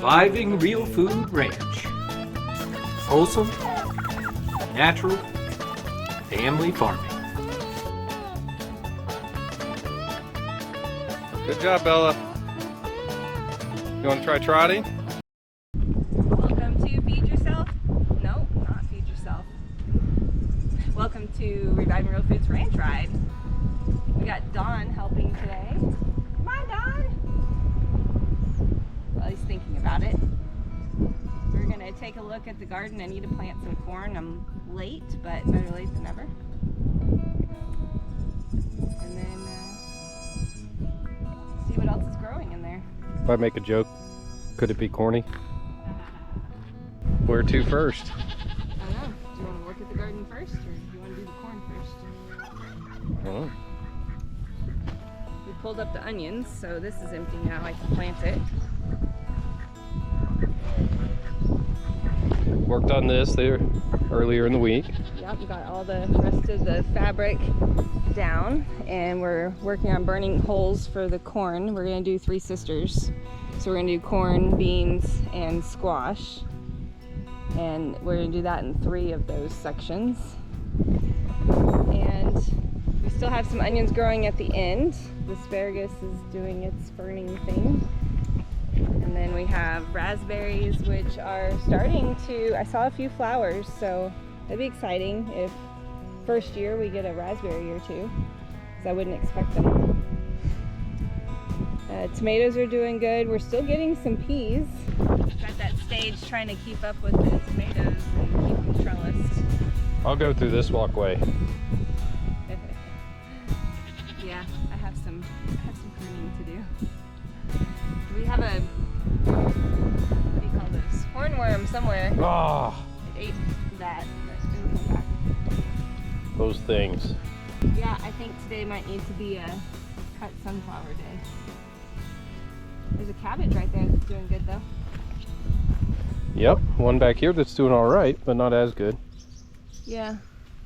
Surviving Real Food Ranch. Wholesome, natural, family farming. Good job, Bella. You want to try trotting? Welcome to Feed Yourself. No, not Feed Yourself. Welcome to Reviving Real Foods Ranch Ride. We got Don helping today. Come on, Don. Well, he's thinking about it. We're gonna take a look at the garden. I need to plant some corn. I'm late, but better late than never. And then see what else is growing in there. If I make a joke, could it be corny? Where to first? I don't know. Do you want to work at the garden first, or do you want to do the corn first? I don't know. We pulled up the onions, so this is empty now. I can plant it. Worked on this there earlier in the week. Yep, we got all the rest of the fabric down, and we're working on burning holes for the corn. We're going to do 3 sisters. So we're going to do corn, beans, and squash. And we're going to do that in 3 of those sections. And we still have some onions growing at the end. The asparagus is doing its burning thing. And then we have raspberries, which are starting to, I saw a few flowers, so that'd be exciting if first year we get a raspberry or 2, because I wouldn't expect them. Tomatoes are doing good. We're still getting some peas. At that stage trying to keep up with the tomatoes and keep them trellised. I'll go through this walkway. Yeah, I have some pruning to do. We have a, what do you call this? Hornworm somewhere. Ah, It ate that. But it'll come back. those things. Yeah, I think today might need to be a cut sunflower day. There's a cabbage right there that's doing good though. Yep, one back here that's doing all right, but not as good. Yeah,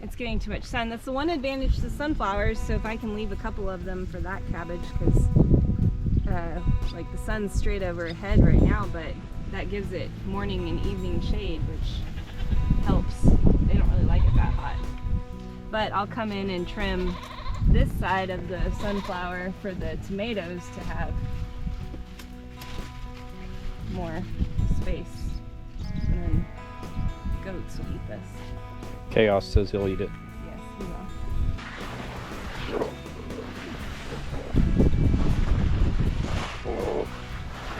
it's getting too much sun. That's the one advantage to sunflowers, so if I can leave a couple of them for that cabbage, because like the sun's straight overhead right now, but that gives it morning and evening shade, which helps. They don't really like it that hot. But I'll come in and trim this side of the sunflower for the tomatoes to have more space. And then goats will eat this. Chaos says he'll eat it. Yes, he will.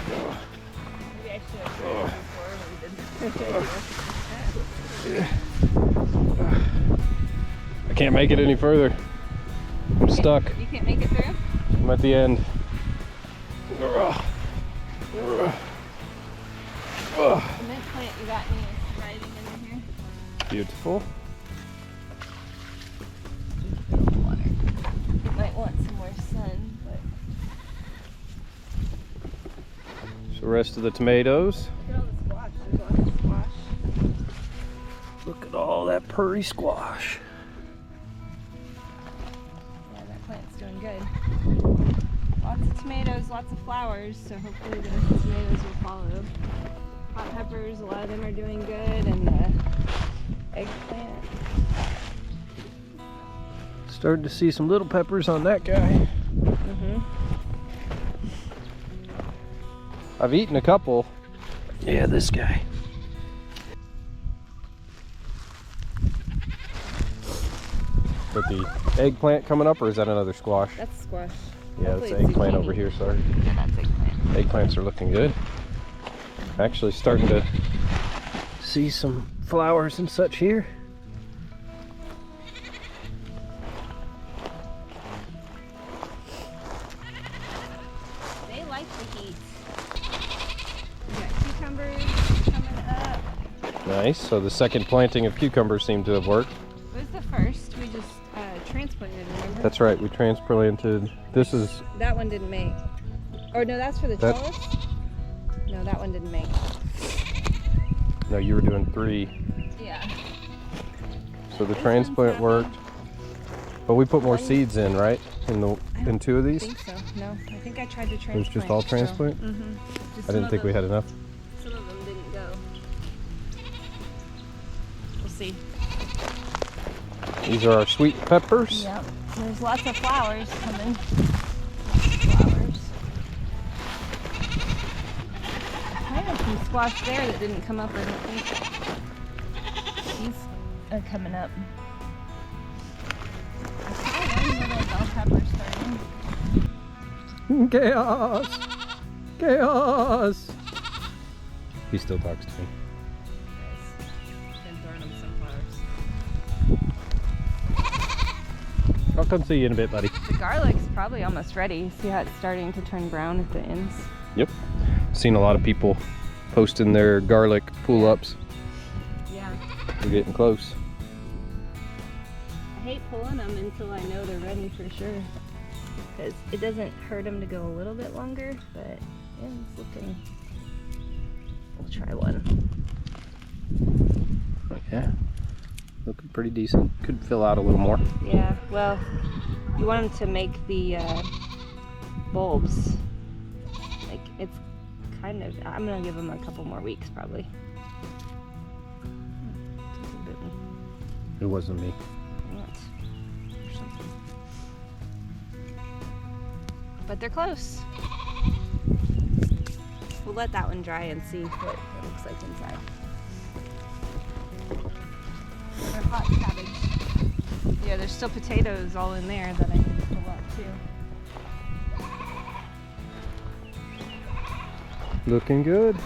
Maybe I should have tried before we did. I can't make it any further. I'm stuck. You can't make it through? I'm at the end. The mint plant you got me is riding in here. Beautiful. Water. You might want some more sun, but So the rest of the tomatoes. look at all the squash. There's lots of squash. Look at all that purry squash. Yeah, that plant's doing good. Lots of tomatoes, lots of flowers, so hopefully the tomatoes will follow. Hot peppers, a lot of them are doing good, and the eggplant. Starting to see some little peppers on that guy. I've eaten a couple. Yeah, this guy. With the eggplant coming up, or is that another squash? That's squash. Yeah, Hopefully that's it's eggplant zucchini. over here, sorry. Yeah, that's eggplant. Eggplants are looking good. Actually starting to see some flowers and such here. They like the heat. We got cucumbers coming up. Nice. So the second planting of cucumbers seemed to have worked. It was the first. We just transplanted, remember? That's right. We transplanted. This is That one didn't make. Or no, that's for the That- chores? No, that one didn't make. no. You were doing 3. Yeah. So the This transplant one's worked. But we put more seeds in, right? In 2 of I these? think so. No, I think I tried to transplant. It was just all transplant? Mm-hmm. I didn't think we had enough. see. These are our sweet peppers. Yep. There's lots of flowers coming. Flowers. I have some squash there that didn't come up, I don't think. These are coming up. I saw one little bell pepper starting. Chaos! Chaos! He still talks to me. Been throwing them sunflowers. I'll come see you in a bit, buddy. The garlic's probably almost ready. See how it's starting to turn brown at the ends? Yep. Seen a lot of people posting their garlic pull-ups. Yeah. We're getting close. I hate pulling them until I know they're ready for sure. Because it doesn't hurt them to go a little bit longer, but yeah, it's looking. We'll try one. Yeah. Looking pretty decent. Could fill out a little more. Yeah, well, you want them to make the bulbs. Like, it's kind of, I'm going to give them a couple more weeks probably. It wasn't me. But they're close. We'll let that one dry and see what it looks like inside. They're hot cabbage. Yeah, there's still potatoes all in there that I need to pull out too. Looking good.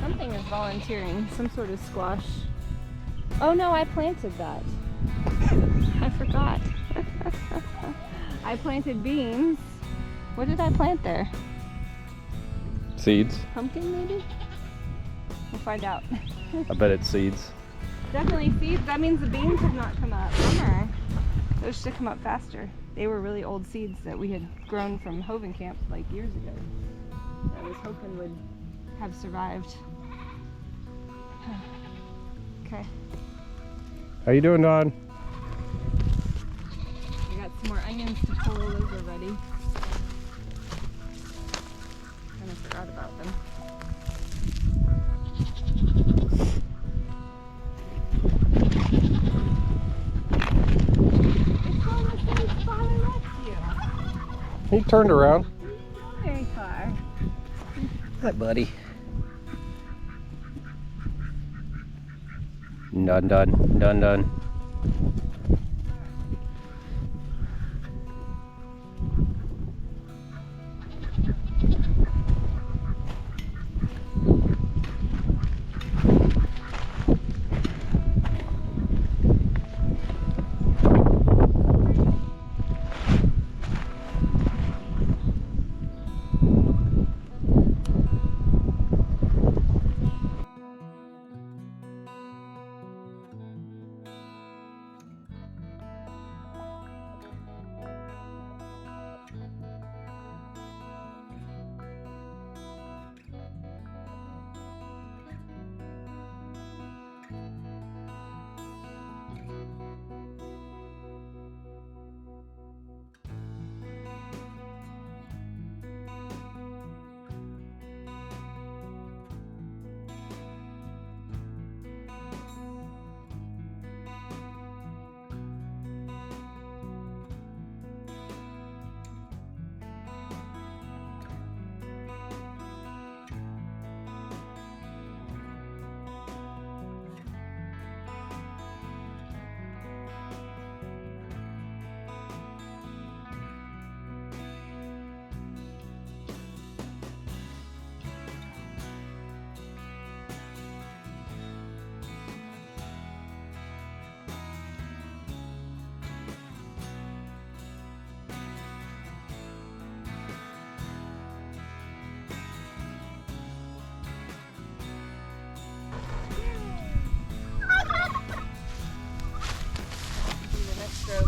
Something is volunteering, some sort of squash. Oh no, I planted that. I forgot. I planted beans. What did I plant there? Seeds. Pumpkin maybe? We'll find out. I bet it's seeds. Definitely seeds. That means the beans have not come up. Bummer. Those should come up faster. They were really old seeds that we had grown from Hovenkamp like years ago. I was hoping would have survived. Okay. How you doing, Don? I got some more onions to pull. Those are ready. Kind of forgot about them. It's on the same spot I left you. He turned around. Not very far. Hi, buddy. Done, done, done, done.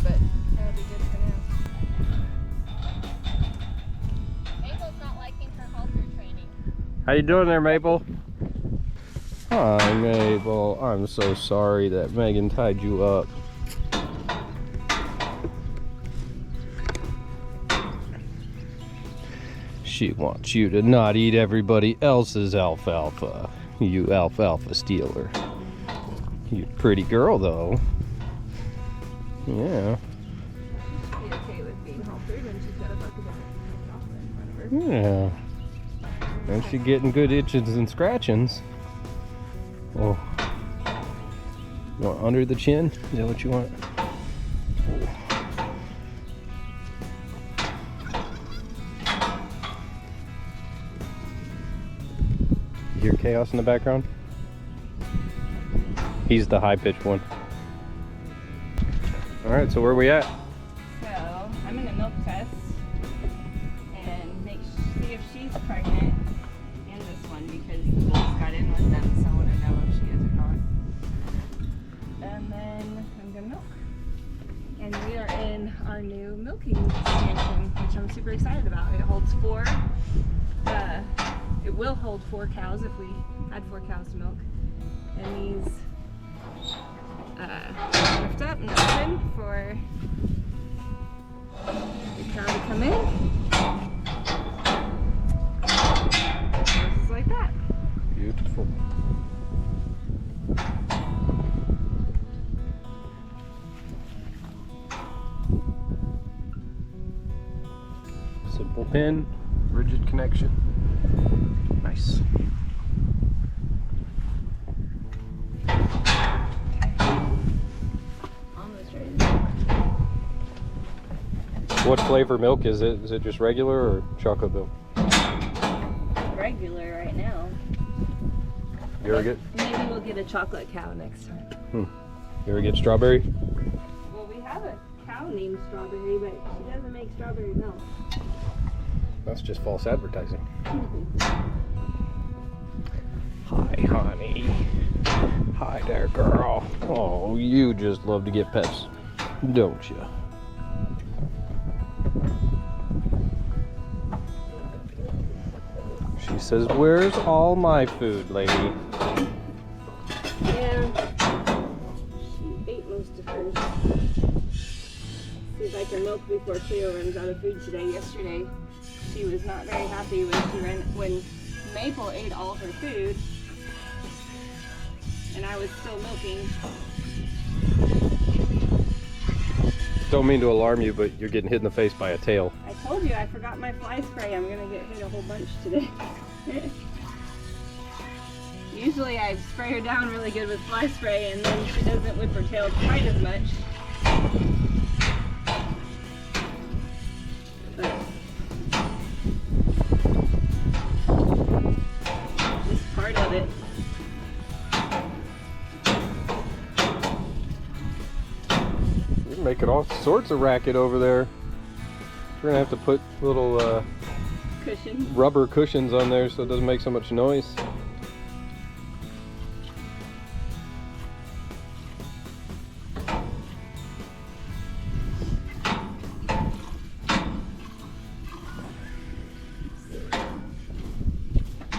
But that'll be good for now. Mabel's not liking her halter training. How you doing there, Maple? Hi, Mabel. I'm so sorry that Megan tied you up. She wants you to not eat everybody else's alfalfa. You alfalfa stealer. You pretty girl, though. Yeah. Be okay with being haltered when she's got a bucket of chocolate in front of her. Yeah. And she getting good itchings and scratchings. Oh. You want under the chin? Is that what you want? You hear chaos in the background? He's the high-pitched one. All right, so where are we at? So I'm gonna milk test and see if she's pregnant and this one because the bulls got in with them, so I want to know if she is or not. And then I'm gonna milk. And we are in our new milking expansion, which I'm super excited about. It holds four. It will hold 4 cows if we had 4 cows to milk. And these lift up and open for the cow to come in. Just like that. Beautiful. Simple pin, rigid connection. Nice. Almost ready to milk. What flavor milk is it? Is it just regular or chocolate milk? Regular right now. You ever get? Maybe we'll get a chocolate cow next time. You ever get strawberry? Well, we have a cow named Strawberry, but she doesn't make strawberry milk. That's just false advertising. Hi, honey. Hi there, girl. Oh, you just love to get pets, don't you? She says, "Where's all my food, lady?" Yeah, she ate most of hers. See if I can milk before Cleo runs out of food today. Yesterday, she was not very happy when Maple ate all her food, and I was still milking. Don't mean to alarm you, but you're getting hit in the face by a tail. I told you I forgot my fly spray. I'm gonna get hit a whole bunch today. Usually I spray her down really good with fly spray, and then she doesn't whip her tail quite as much. But just part of it. You're making all sorts of racket over there. We're gonna have to put little Cushion. rubber cushions on there so it doesn't make so much noise.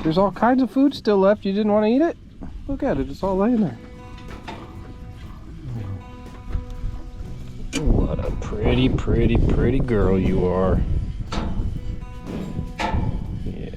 There's all kinds of food still left. You didn't want to eat it? Look at it, it's all laying there. What a pretty, pretty, pretty girl you are. Yeah.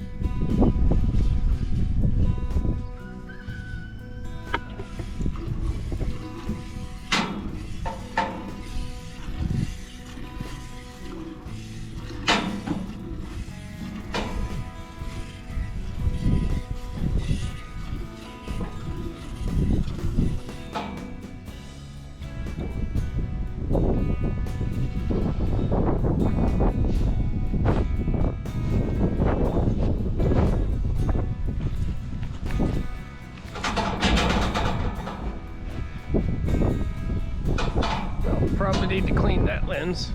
Probably need to clean that lens.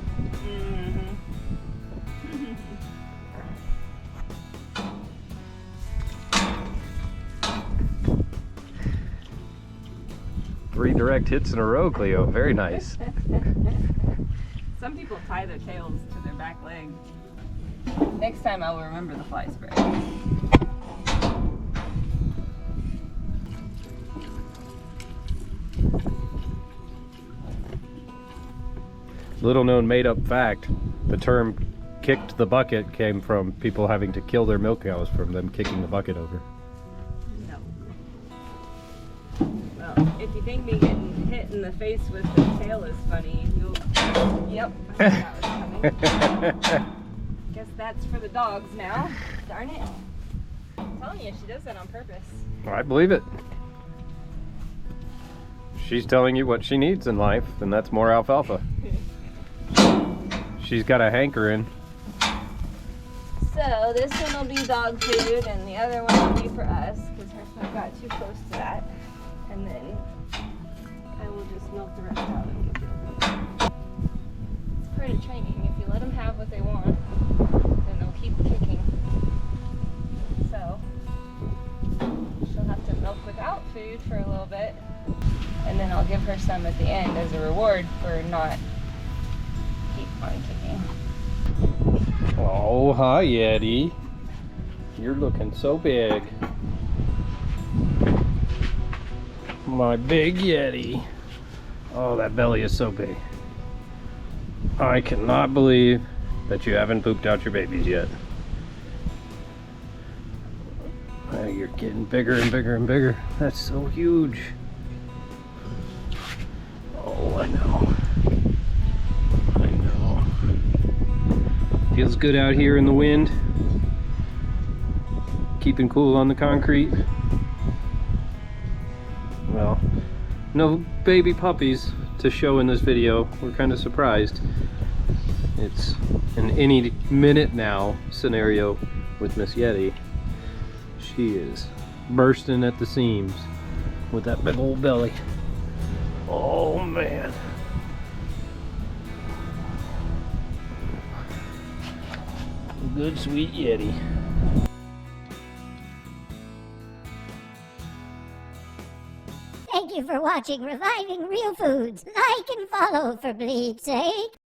Three direct hits in a row, Cleo. Very nice. Some people tie their tails to their back leg. Next time I'll remember the fly spray. Little known made up fact, the term kicked the bucket came from people having to kill their milk cows from them kicking the bucket over. No. Well, If you think me getting hit in the face with the tail is funny, you'll... Yep, I knew that was coming. Guess that's for the dogs now. Darn it. I'm telling you, she does that on purpose. I believe it. She's telling you what she needs in life, and that's more alfalfa. She's got a hankering. So this one will be dog food, and the other one will be for us, because her son got too close to that. And then I will just milk the rest out and give them. It's part of training. If you let them have what they want, then they'll keep kicking. So she'll have to milk without food for a little bit, and then I'll give her some at the end as a reward for not keep on kicking. Oh, hi, Eddie. You're looking so big. My big Yeti. Oh, that belly is so big. I cannot believe that you haven't pooped out your babies yet. Oh, you're getting bigger and bigger and bigger. That's so huge. Oh, I know. I know. Feels good out here in the wind. Keeping cool on the concrete. Well, no baby puppies to show in this video. We're kind of surprised. It's an any minute now scenario with Miss Yeti. She is bursting at the seams with that big old belly. Oh man. Good sweet Yeti. Thank you for watching Reviving Real Foods. Like and follow for bleed's sake.